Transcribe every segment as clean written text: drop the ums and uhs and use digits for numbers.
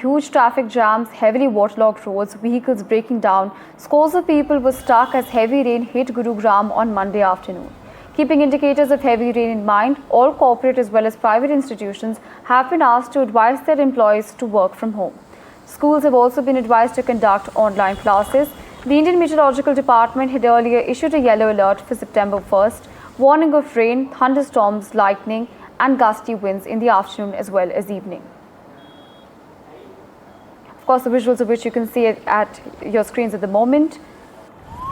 huge traffic jams, heavily waterlogged roads, vehicles breaking down. Scores of people were stuck as heavy rain hit Gurugram on Monday afternoon. Keeping indicators of heavy rain in mind, all corporate as well as private institutions have been asked to advise their employees to work from home. Schools have also been advised to conduct online classes. The Indian Meteorological Department had earlier issued a yellow alert for September 1st, warning of rain, thunderstorms, lightning and gusty winds in the afternoon as well as evening. Of course, the visuals of which you can see at your screens at the moment.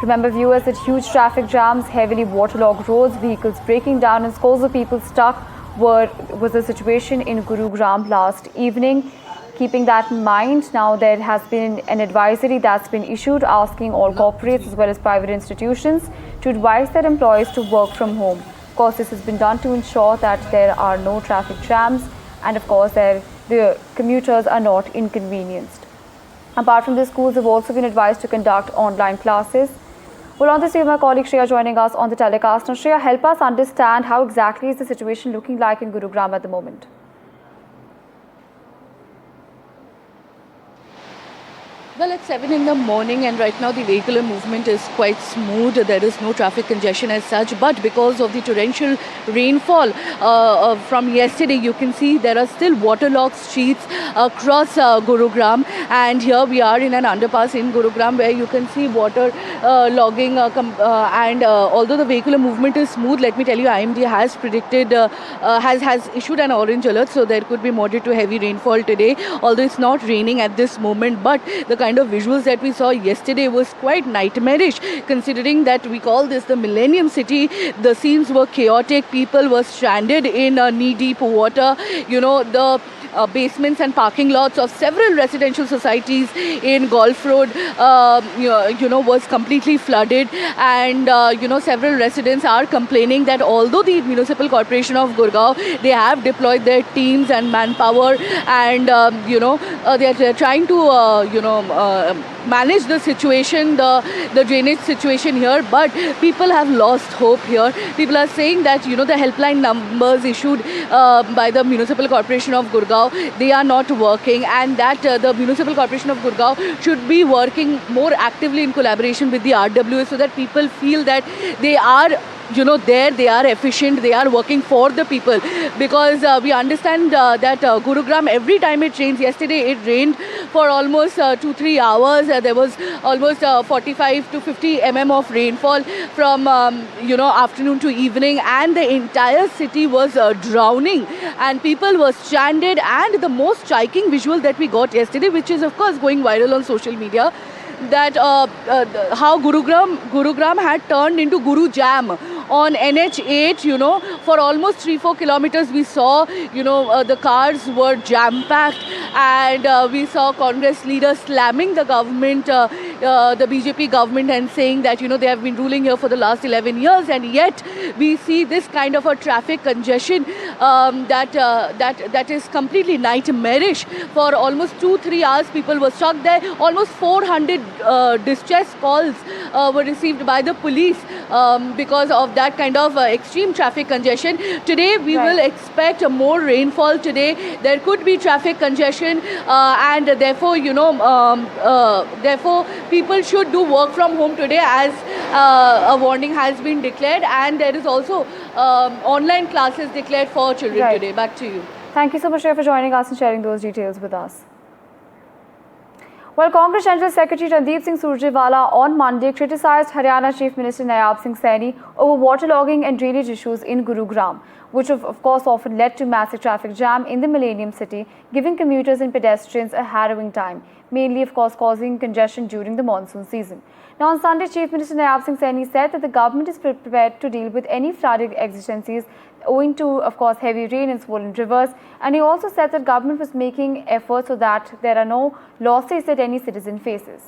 Remember, viewers, that huge traffic jams, heavily waterlogged roads, vehicles breaking down and scores of people stuck was the situation in Gurugram last evening. Keeping that in mind, now there has been an advisory that's been issued asking all corporates as well as private institutions to advise their employees to work from home. Of course, this has been done to ensure that there are no traffic jams and of course the commuters are not inconvenienced. Apart from this, schools have also been advised to conduct online classes. Well, on this, we have my colleague Shreya joining us on the telecast. Now, Shreya, help us understand how exactly is the situation looking like in Gurugram at the moment? Well, it's 7 in the morning and right now the vehicular movement is quite smooth. There is no traffic congestion as such, but because of the torrential rainfall from yesterday, you can see there are still waterlogged streets across Gurugram, and here we are in an underpass in Gurugram where you can see water logging and although the vehicular movement is smooth, let me tell you, IMD has predicted, has issued an orange alert, so there could be moderate to heavy rainfall today, although it's not raining at this moment, but the kind of visuals that we saw yesterday was quite nightmarish, considering that we call this the Millennium City. The scenes were chaotic. People were stranded in knee-deep water. You know, the basements and parking lots of several residential societies in Golf Road, was completely flooded, and several residents are complaining that although the Municipal Corporation of Gurgaon, they have deployed their teams and manpower, and they're trying to manage the situation, the drainage situation here, but people have lost hope here. People are saying that the helpline numbers issued by the Municipal Corporation of Gurgaon, they are not working, and that the Municipal Corporation of Gurgaon should be working more actively in collaboration with the RWA so that people feel that they are they are efficient, they are working for the people, because we understand that Gurugram, every time it rains, yesterday it rained for almost 2-3 hours, there was almost 45 to 50 mm of rainfall from afternoon to evening, and the entire city was drowning and people were stranded. And the most striking visual that we got yesterday, which is of course going viral on social media, that how Gurugram had turned into Guru Jam on NH8, for almost 3-4 kilometers we saw, the cars were jam-packed, and we saw Congress leaders slamming the government, the BJP government, and saying that, they have been ruling here for the last 11 years, and yet we see this kind of a traffic congestion that is completely nightmarish. For almost 2-3 hours, people were stuck there. Almost 400 distress calls were received by the police because of that kind of extreme traffic congestion. Today we will expect more rainfall today. There could be traffic congestion, and therefore therefore people should do work from home today, as a warning has been declared, and there is also online classes declared for children today. Back to you. Thank you so much, Shreya, for joining us and sharing those details with us. Well, Congress General Secretary Randeep Singh Surjewala on Monday criticized Haryana Chief Minister Nayab Singh Saini over waterlogging and drainage issues in Gurugram, which have, of course, often led to massive traffic jam in the Millennium City, giving commuters and pedestrians a harrowing time, mainly, of course, causing congestion during the monsoon season. Now, on Sunday, Chief Minister Nayab Singh Saini said that the government is prepared to deal with any flooding exigencies owing to, of course, heavy rain and swollen rivers. And he also said that government was making efforts so that there are no losses that any citizen faces.